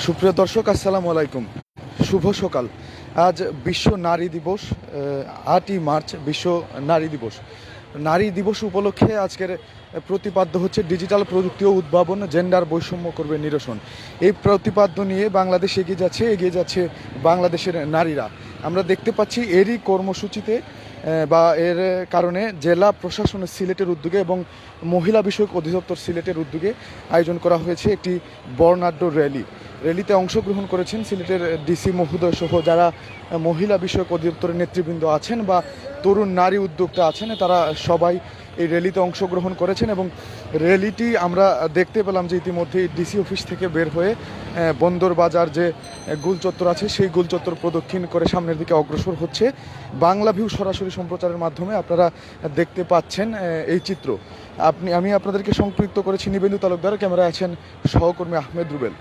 সুপ্রিয় দর্শক, আসসালামু আলাইকুম। শুভ সকাল। আজ বিশ্ব নারী দিবস, 8ই মার্চ বিশ্ব নারী দিবস। নারী দিবস উপলক্ষে আজকের প্রতিপাদ্য হচ্ছে ডিজিটাল প্রযুক্তি ও উদ্ভাবন, জেন্ডার বৈষম্য করবে নিরসন। এই প্রতিপাদ্য নিয়ে বাংলাদেশ এগিয়ে যাচ্ছে বাংলাদেশের নারীরা। আমরা দেখতে পাচ্ছি এরই কর্মসূচিতে বা এর কারণে জেলা প্রশাসন সিলেটের উদ্যোগে এবং মহিলা বিষয়ক অধিদপ্তর সিলেটের উদ্যোগে আয়োজন করা হয়েছে একটি বর্ণাঢ্য র্যালিতে অংশগ্রহণ করেছেন সিলেটের ডিসি মহোদয় সহ যারা মহিলা বিষয়ক অধিদপ্তরের নেতৃবৃন্দ আছেন বা তরুণ নারী উদ্যোক্তা আছেন, তারা সবাই এই র্যালিতে অংশগ্রহণ করেছেন। এবং র্যালিটি আমরা দেখতে পেলাম যে ইতিমধ্যেই ডিসি অফিস থেকে বের হয়ে বন্দর বাজার যে গোলচত্বর আছে সেই গোলচত্বর প্রদক্ষিণ করে সামনের দিকে অগ্রসর হচ্ছে। বাংলাভিউ সরাসরি সম্প্রচারের মাধ্যমে আপনারা দেখতে পাচ্ছেন এই চিত্র। আমি আপনাদেরকে সম্পৃক্ত করেছি নিবেন্দু তালুকদার, ক্যামেরায় আছেন সহকর্মী আহমেদ রুবেল।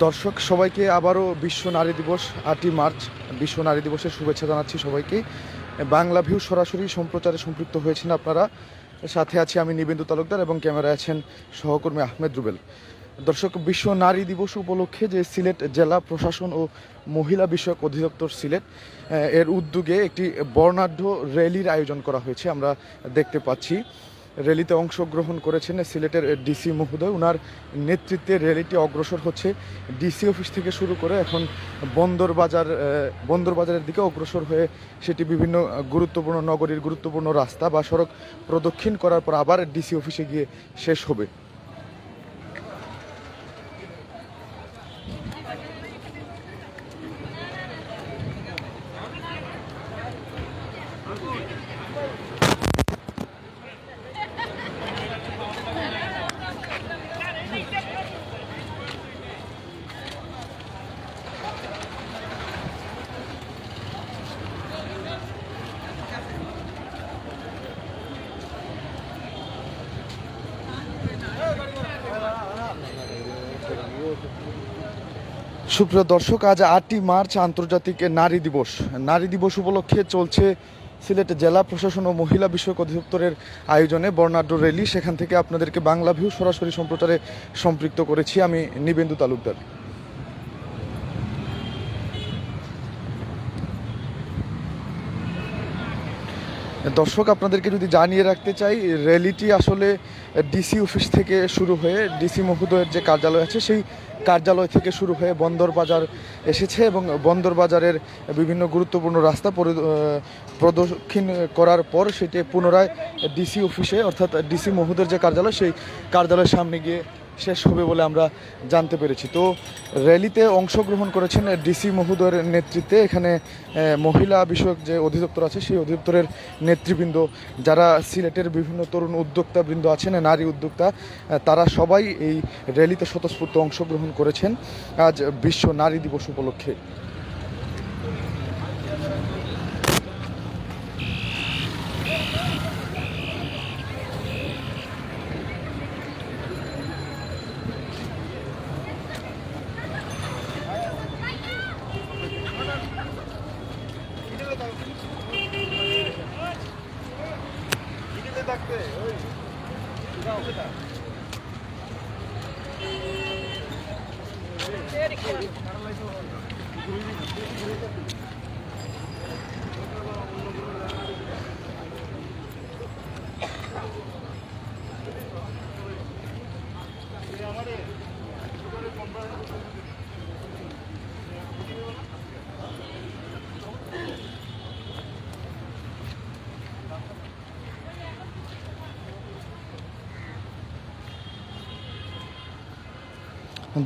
দর্শক, সবাইকে আবারও বিশ্ব নারী দিবস 8ই মার্চ বিশ্ব নারী দিবসের শুভেচ্ছা জানাচ্ছি সবাইকে। বাংলাভিউ সরাসরি সম্প্রচারে সম্পৃক্ত হয়েছেন আপনারা। সাথে আছি আমি নিবেন্দু তালুকদার এবং ক্যামেরায় আছেন সহকর্মী আহমেদ রুবেল। দর্শক, বিশ্ব নারী দিবস উপলক্ষে যে সিলেট জেলা প্রশাসন ও মহিলা বিষয়ক অধিদপ্তর সিলেট এর উদ্যোগে একটি বর্ণাঢ্য র্যালির আয়োজন করা হয়েছে আমরা দেখতে পাচ্ছি। র্যালিতে অংশগ্রহণ করেছেন সিলেটের ডিসি মহোদয়। ওনার নেতৃত্বে র্যালিটি অগ্রসর হচ্ছে ডিসি অফিস থেকে শুরু করে এখন বন্দর বাজারের দিকে অগ্রসর হয়ে সেটি বিভিন্ন গুরুত্বপূর্ণ নগরীর গুরুত্বপূর্ণ রাস্তা বা সড়ক প্রদক্ষিণ করার পর আবার ডিসি অফিসে গিয়ে শেষ হবে। সুপ্রিয় দর্শক, আজ 8ই মার্চ আন্তর্জাতিক নারী দিবস উপলক্ষে চলছে সিলেট জেলা প্রশাসন ও মহিলা বিষয়ক অধিদপ্তরের আয়োজনে বর্ণাঢ্য র্যালি। সেখান থেকে আপনাদেরকে বাংলাভিউ সরাসরি সম্প্রচারে সম্পৃক্ত করেছি আমি নিবেন্দু তালুকদার। দর্শক, আপনাদেরকে যদি জানিয়ে রাখতে চাই, র্যালিটি আসলে ডিসি অফিস থেকে শুরু হয়ে ডিসি মহোদয়ের যে কার্যালয় আছে সেই কার্যালয় থেকে শুরু হয়ে বন্দর বাজার এসেছে এবং বন্দর বাজারের বিভিন্ন গুরুত্বপূর্ণ রাস্তা প্রদক্ষিণ করার পর সেটি পুনরায় ডিসি অফিসে অর্থাৎ ডিসি মহোদয়ের যে কার্যালয় সেই কার্যালয়ের সামনে গিয়ে শেষ হবে বলে আমরা জানতে পেরেছি। তো র্যালিতে অংশগ্রহণ করেছেন ডিসি মহোদয়ের নেতৃত্বে এখানে মহিলা বিষয়ক যে অধিদপ্তর আছে সেই অধিদপ্তরের নেতৃবৃন্দ, যারা সিলেটের বিভিন্ন তরুণ উদ্যোক্তাবৃন্দ আছেন, নারী উদ্যোক্তা, তারা সবাই এই র্যালিতে স্বতঃস্ফূর্ত অংশগ্রহণ করেছেন আজ বিশ্ব নারী দিবস উপলক্ষে।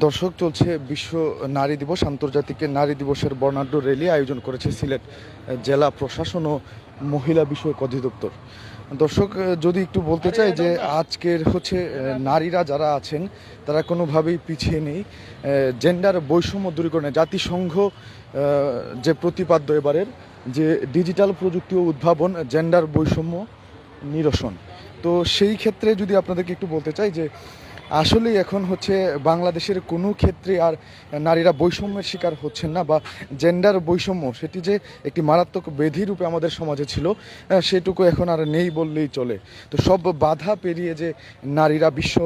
দর্শক, চলছে বিশ্ব নারী দিবস, আন্তর্জাতিক নারী দিবসের বর্ণাঢ্য র্যালি আয়োজন করেছে সিলেট জেলা প্রশাসন ও মহিলা বিষয়ক অধিদপ্তর। দর্শক, যদি একটু বলতে চাই যে আজকের হচ্ছে নারীরা যারা আছেন তারা কোনোভাবেই পিছিয়ে নেই। জেন্ডার বৈষম্য দূরীকরণে জাতিসংঘ যে প্রতিপাদ্য এবারের যে ডিজিটাল প্রযুক্তি ও উদ্ভাবন, জেন্ডার বৈষম্য নিরসন, তো সেই ক্ষেত্রে যদি আপনাদেরকে একটু বলতে চাই যে আসলেই এখন হচ্ছে বাংলাদেশের কোনো ক্ষেত্রে আর নারীরা বৈষম্যের শিকার হচ্ছেন না, বা জেন্ডার বৈষম্য সেটি যে একটি মারাত্মক ব্যাধি রূপে আমাদের সমাজে ছিল সেটুকু এখন আর নেই বললেই চলে। তো সব বাধা পেরিয়ে যে নারীরা বিশ্ব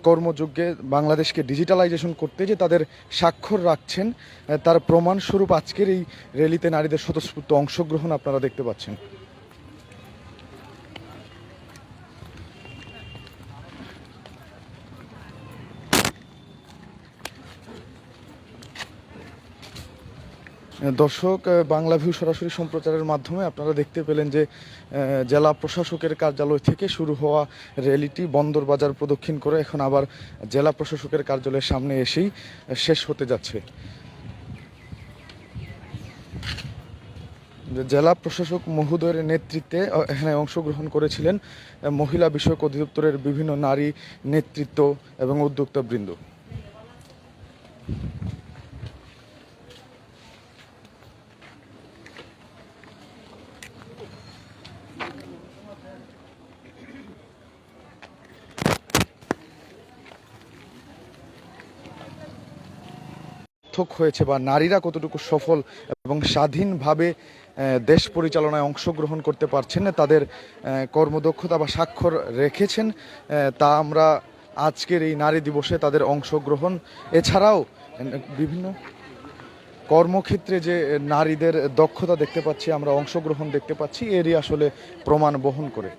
কর্মযজ্ঞে বাংলাদেশকে ডিজিটালাইজেশন করতে যে তাদের স্বাক্ষর রাখছেন, তার প্রমাণস্বরূপ আজকের এই র্যালিতে নারীদের স্বতঃস্ফূর্ত অংশগ্রহণ আপনারা দেখতে পাচ্ছেন। দর্শক, বাংলাভিউ সরাসরি সম্প্রচারের মাধ্যমে আপনারা দেখতে পেলেন যে জেলা প্রশাসকের কার্যালয় থেকে শুরু হওয়া র্যালিটি বন্দর বাজার প্রদক্ষিণ করে এখন আবার জেলা প্রশাসকের কার্যালয়ের সামনে এসেই শেষ হতে যাচ্ছে। জেলা প্রশাসক মহোদয়ের নেতৃত্বে এখানে অংশগ্রহণ করেছিলেন মহিলা বিষয়ক অধিদপ্তরের বিভিন্ন নারী নেতৃত্ব এবং উদ্যোক্তাবৃন্দ। হয়েছে বা নারীরা কতটুকু সফল এবং স্বাধীনভাবে দেশ পরিচালনায় অংশগ্রহণ করতে পারছেন, তাদের কর্মদক্ষতা বা স্বাক্ষর রেখেছেন, তা আমরা আজকের এই নারী দিবসে তাদের অংশগ্রহণ এছাড়াও বিভিন্ন কর্মক্ষেত্রে যে নারীদের দক্ষতা দেখতে পাচ্ছি, আমরা অংশগ্রহণ দেখতে পাচ্ছি, এরই আসলে প্রমাণ বহন করে।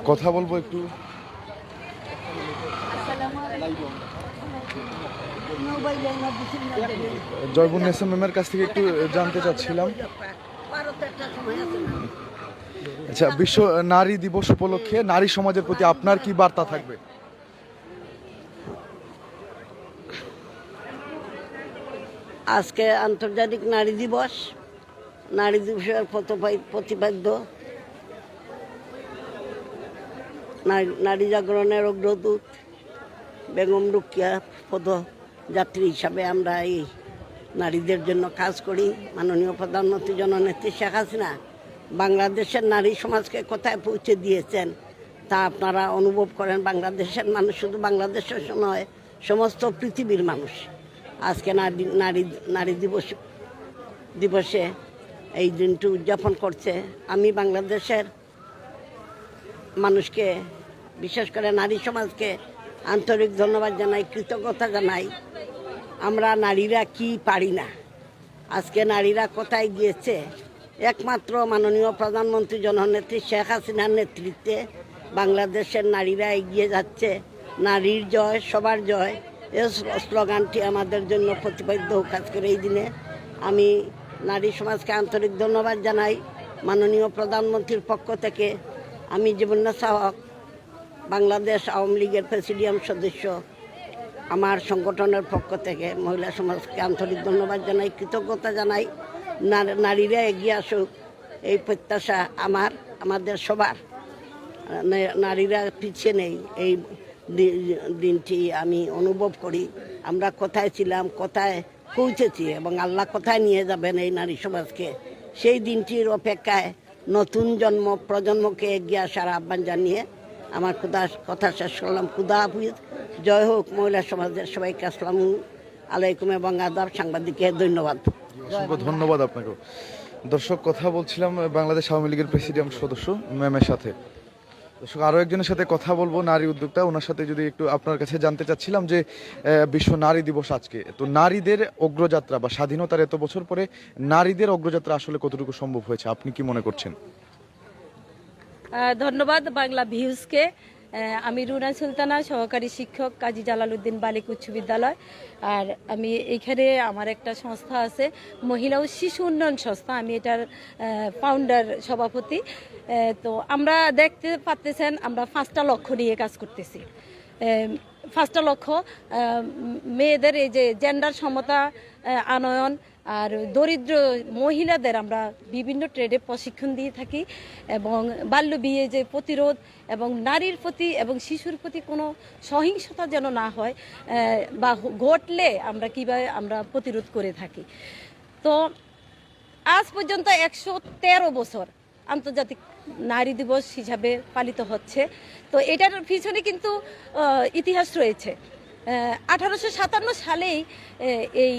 কথা বলবো একটু, জয়বুন্নেসা ম্যামের কাছ থেকে একটু জানতে চাচ্ছিলাম। আচ্ছা, বিশ্ব নারী দিবস উপলক্ষে নারী সমাজের প্রতি আপনার কি বার্তা থাকবে? আজকে আন্তর্জাতিক নারী দিবস। নারী দিবসের প্রতিপাদ্য নারী জাগরণের অগ্রদূত বেগম রোকেয়া পদযাত্রী হিসাবে আমরা এই নারীদের জন্য কাজ করি। মাননীয় প্রধানমন্ত্রী জননেত্রী শেখ হাসিনা বাংলাদেশের নারী সমাজকে কোথায় পৌঁছে দিয়েছেন তা আপনারা অনুভব করেন। বাংলাদেশের মানুষ শুধু বাংলাদেশের নয়, সমস্ত পৃথিবীর মানুষ আজকে নারী দিবসে এই দিনটি উদযাপন করছে। আমি বাংলাদেশের মানুষকে, বিশেষ করে নারী সমাজকে আন্তরিক ধন্যবাদ জানাই, কৃতজ্ঞতা জানাই। আমরা নারীরা কি পারি না, আজকে নারীরা কোথায় গিয়েছে, একমাত্র মাননীয় প্রধানমন্ত্রী জননেত্রী শেখ হাসিনার নেতৃত্বে বাংলাদেশের নারীরা এগিয়ে যাচ্ছে। নারীর জয়, সবার জয়, এই স্লোগানটি আমাদের জন্য প্রতিপাদ্য হোক আজকের এই দিনে। আমি নারী সমাজকে আন্তরিক ধন্যবাদ জানাই। মাননীয় প্রধানমন্ত্রীর পক্ষ থেকে আমি জীবন্নেসা হক, বাংলাদেশ আওয়ামী লীগের প্রেসিডিয়াম সদস্য, আমার সংগঠনের পক্ষ থেকে মহিলা সমাজকে আন্তরিক ধন্যবাদ জানাই, কৃতজ্ঞতা জানাই। নারীরা এগিয়ে আসুক এই প্রত্যাশা আমাদের সবার। নারীরা পিছিয়ে নেই, এই দিনটি আমি অনুভব করি। আমরা কোথায় ছিলাম, কোথায় পৌঁছেছি এবং আল্লাহ কোথায় নিয়ে যাবেন এই নারী সমাজকে, সেই দিনটির অপেক্ষায় নতুন প্রজন্মকে এগিয়ে আসার আহ্বান জানিয়ে আমার কথা শেষ করলাম। খুদা হাফিজ, জয় হোক মহিলা সমাজের সবাইকে। আসসালামু আলাইকুম এবং আদাব। সাংবাদিককে ধন্যবাদ। ধন্যবাদ আপনাকেও। দর্শক, কথা বলছিলাম বাংলাদেশ আওয়ামী লীগের প্রেসিডিয়াম সদস্য ম্যামের সাথে। দর্শক, আরও একজনের সাথে কথা বলবো, নারী উদ্যোক্তা, ওনার সাথে যদি একটু আপনার কাছে জানতে চাচ্ছিলাম যে বিশ্ব নারী দিবস আজকে, তো নারীদের অগ্রযাত্রা বা স্বাধীনতার এত বছর পরে নারীদের অগ্রযাত্রা আসলে কতটুকু সম্ভব হয়েছে, আপনি কি মনে করছেন? ধন্যবাদ বাংলা ভিউজকে। আমি রুনা সুলতানা, সহকারী শিক্ষক, কাজী জালালউদ্দিন বালিক উচ্চ বিদ্যালয়। আর আমি এইখানে আমার একটা সংস্থা আছে, মহিলা ও শিশু উন্নয়ন সংস্থা, আমি এটার ফাউন্ডার, সভাপতি। তো আমরা দেখতে পাচ্ছেন আমরা 5টা লক্ষ্য নিয়ে কাজ করতেছি। পাঁচটা লক্ষ্য মেয়েদের এই যে জেন্ডার সমতা আনয়ন আর দরিদ্র মহিলাদের আমরা বিভিন্ন ট্রেডে প্রশিক্ষণ দিয়ে থাকি এবং বাল্য বিয়ে যে প্রতিরোধ এবং নারীর প্রতি এবং শিশুর প্রতি কোনো সহিংসতা যেন না হয় বা ঘটলে আমরা কীভাবে আমরা প্রতিরোধ করে থাকি। তো আজ পর্যন্ত 113 বছর আন্তর্জাতিক নারী দিবস হিসাবে পালিত হচ্ছে। তো এটার পিছনে কিন্তু ইতিহাস রয়েছে। 1857 সালেই এই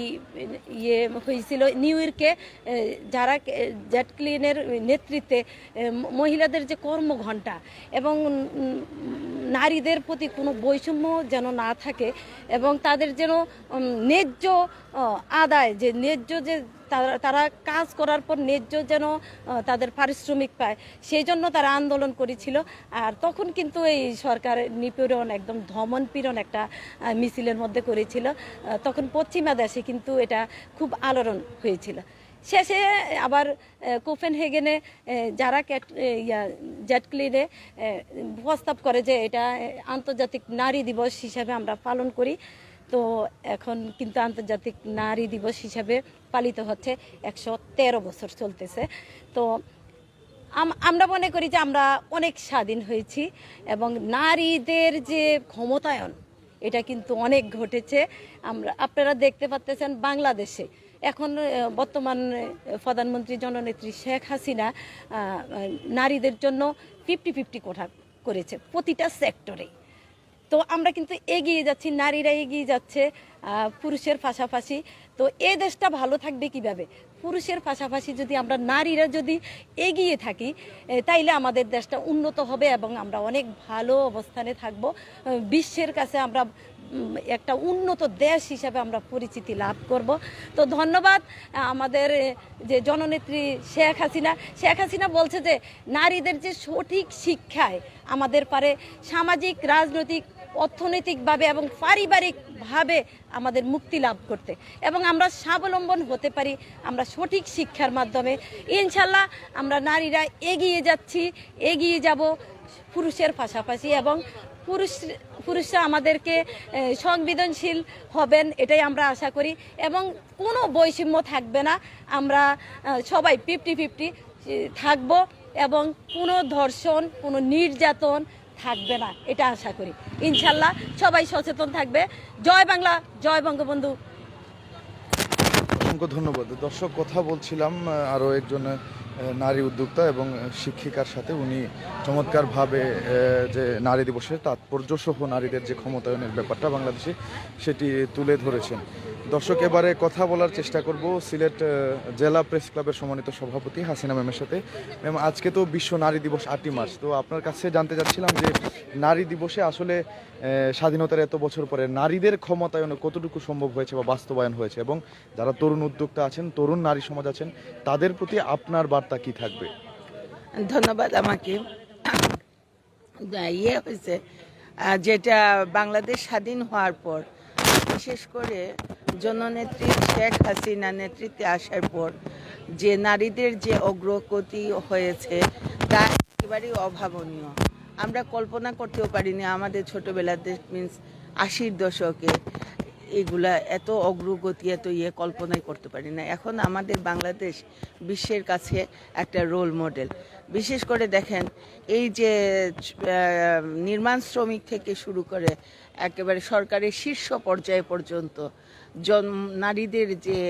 হয়েছিল নিউ ইয়র্কে, যারা জ্যাকলিনের নেতৃত্বে মহিলাদের যে কর্মঘণ্টা এবং নারীদের প্রতি কোনো বৈষম্য যেন না থাকে এবং তাদের যেন ন্যায্য আদায়, যে ন্যায্য যে তারা কাজ করার পর ন্যায্য যেন তাদের পারিশ্রমিক পায়, সেই জন্য তারা আন্দোলন করেছিল। আর তখন কিন্তু এই সরকার নিপীড়ন, একদম ধমন পীড়ন একটা মিছিলের মধ্যে করেছিল। তখন পশ্চিমা দেশে কিন্তু এটা খুব আলোড়ন হয়েছিল। শেষে আবার কোপেনহেগেনে যারা জ্যাকলিনে প্রস্তাব করে যে এটা আন্তর্জাতিক নারী দিবস হিসাবে আমরা পালন করি। তো এখন কিন্তু আন্তর্জাতিক নারী দিবস হিসাবে পালিত হচ্ছে, 113 বছর চলতেছে। তো আমরা মনে করি যে আমরা অনেক স্বাধীন হয়েছি এবং নারীদের যে ক্ষমতায়ন এটা কিন্তু অনেক ঘটেছে। আপনারা দেখতে পাচ্ছেন বাংলাদেশে এখন বর্তমান প্রধানমন্ত্রী জননেত্রী শেখ হাসিনা নারীদের জন্য 50-50 কোঠা করেছে প্রতিটা সেক্টরে। তো আমরা কিন্তু এগিয়ে যাচ্ছি, নারীরা এগিয়ে যাচ্ছে পুরুষের পাশাপাশি। তো এই দেশটা ভালো থাকবে কিভাবে? পুরুষের পাশাপাশি যদি আমরা নারীরা যদি এগিয়ে থাকি তাইলে আমাদের দেশটা উন্নত হবে এবং আমরা অনেক ভালো অবস্থানে থাকব। বিশ্বের কাছে আমরা একটা উন্নত দেশ হিসাবে আমরা পরিচিতি লাভ করব। তো ধন্যবাদ আমাদের যে জননেত্রী শেখ হাসিনা বলছে যে নারীদের যে সঠিক শিক্ষায় আমাদের পারে সামাজিক, রাজনৈতিক, অর্থনৈতিকভাবে এবং পারিবারিকভাবে আমাদের মুক্তি লাভ করতে এবং আমরা স্বাবলম্বন হতে পারি আমরা সঠিক শিক্ষার মাধ্যমে। ইনশাল্লাহ আমরা নারীরা এগিয়ে যাচ্ছি, এগিয়ে যাব পুরুষের পাশাপাশি এবং পুরুষরা আমাদেরকে সংবেদনশীল হবেন এটাই আমরা আশা করি এবং কোনো বৈষম্য থাকবে না। আমরা সবাই 50-50 থাকব এবং কোনো ধর্ষণ, কোনো নির্যাতন থাকবে না এটা আশা করি। ইনশাল্লাহ সবাই সচেতন থাকবে। জয় বাংলা, জয় বঙ্গবন্ধু। অসংখ্য ধন্যবাদ। দর্শক, কথা বলছিলাম আরও একজন নারী উদ্যোক্তা এবং শিক্ষিকার সাথে। উনি চমৎকারভাবে যে নারী দিবসের তাৎপর্য সহ নারীদের যে ক্ষমতায়নের ব্যাপারটা বাংলাদেশে সেটি তুলে ধরেছেন। দর্শক, এবারে কথা বলার চেষ্টা করব সিলেট জেলা প্রেস ক্লাবের সম্মানিত সভাপতি হাসিনা ম্যামের সাথে। ম্যাম, আজকে তো বিশ্ব নারী দিবস 8ই মার্চ। তো আপনার কাছে জানতে চাচ্ছিলাম যে নারী দিবসে আসলে স্বাধীনতার এত বছর পরে নারীদের ক্ষমতায়ন কতটুকু সম্ভব হয়েছে বা বাস্তবায়ন হয়েছে এবং যারা তরুণ উদ্যোক্তা আছেন, তরুণ নারী সমাজ আছেন, তাদের প্রতি আপনার বার্তা কি থাকবে? ধন্যবাদ। আমাকে হয়েছে যেটা বাংলাদেশ স্বাধীন হওয়ার পর, বিশেষ করে জননেত্রী শেখ হাসিনা নেতৃত্বে আসার পর যে নারীদের যে অগ্রগতি হয়েছে তা একেবারেই অভাবনীয়। আমরা কল্পনা করতেও পারিনি আমাদের ছোটোবেলাতে, মিনস 80-র দশকে এগুলা এত অগ্রগতি, এত কল্পনাই করতে পারি না। এখন আমাদের বাংলাদেশ বিশ্বের কাছে একটা রোল মডেল। বিশেষ করে দেখেন, এই যে নির্মাণ শ্রমিক থেকে শুরু করে একেবারে সরকারের শীর্ষ পর্যায়ে পর্যন্ত নারীদের যে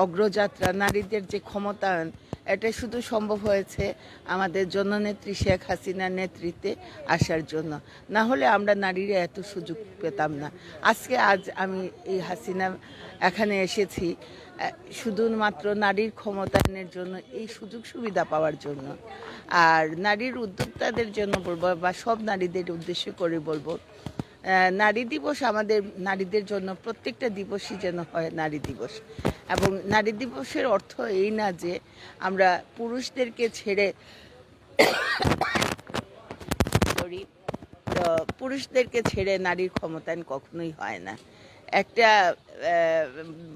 অগ্রযাত্রা, নারীদের যে ক্ষমতায়ন, এটা শুধু সম্ভব হয়েছে আমাদের জননেত্রী শেখ হাসিনার নেতৃত্বে আসার জন্য। না হলে আমরা নারীরা এত সুযোগ পেতাম না। আজ আমি এই হাসিনা এখানে এসেছি শুধুমাত্র নারীর ক্ষমতায়নের জন্য, এই সুযোগ সুবিধা পাওয়ার জন্য। আর নারীর উদ্যোক্তাদের জন্য বলবো, বা সব নারীদের উদ্দেশ্য করে বলবো, নারী দিবস আমাদের নারীদের জন্য প্রত্যেকটা দিবসই যেন হয় নারী দিবস। এবং নারী দিবসের অর্থ এই না যে আমরা পুরুষদেরকে ছেড়ে নারীর ক্ষমতায়ন কখনোই হয় না। একটা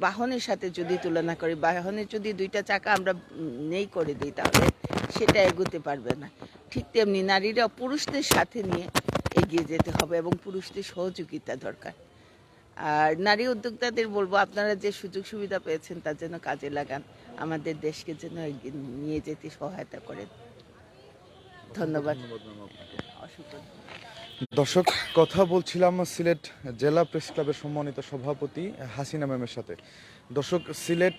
বাহনের সাথে যদি তুলনা করি, বাহনের যদি 2টা চাকা আমরা নেই করে দিই তাহলে সেটা এগোতে পারবে না। ঠিক তেমনি নারীরা পুরুষদের সাথে নিয়ে এগিয়ে যেতে হবে এবং পুরুষদের সহযোগিতা দরকার। আর নারী উদ্যোক্তাদের বলবো, আপনারা যে সুযোগ সুবিধা পেয়েছেন তার জন্য কাজে লাগান, আমাদের দেশকে যেন এগিয়ে নিয়ে যেতে সহায়তা করেন। ধন্যবাদ। অসংখ্য দর্শক, কথা বলছিলাম সিলেট জেলা প্রেস ক্লাবের সম্মানিত সভাপতি হাসিনা ম্যামের সাথে। দর্শক, সিলেট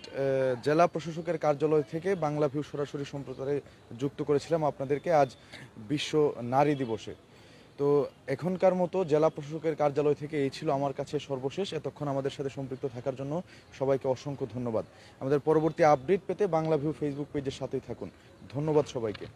জেলা প্রশাসকের কার্যালয় থেকে বাংলাভিউ সরাসরি সম্প্রচারে যুক্ত করেছিলাম আপনাদেরকে আজ বিশ্ব নারী দিবসে। তো এখনকার মতো জেলা প্রশাসকের কার্যালয় থেকে এই ছিল আমার কাছে সর্বশেষ। এতক্ষণ আমাদের সাথে সম্পৃক্ত থাকার জন্য সবাইকে অসংখ্য ধন্যবাদ। আমাদের পরবর্তী আপডেট পেতে বাংলাভিউ ফেসবুক পেজের সাথেই থাকুন। ধন্যবাদ সবাইকে।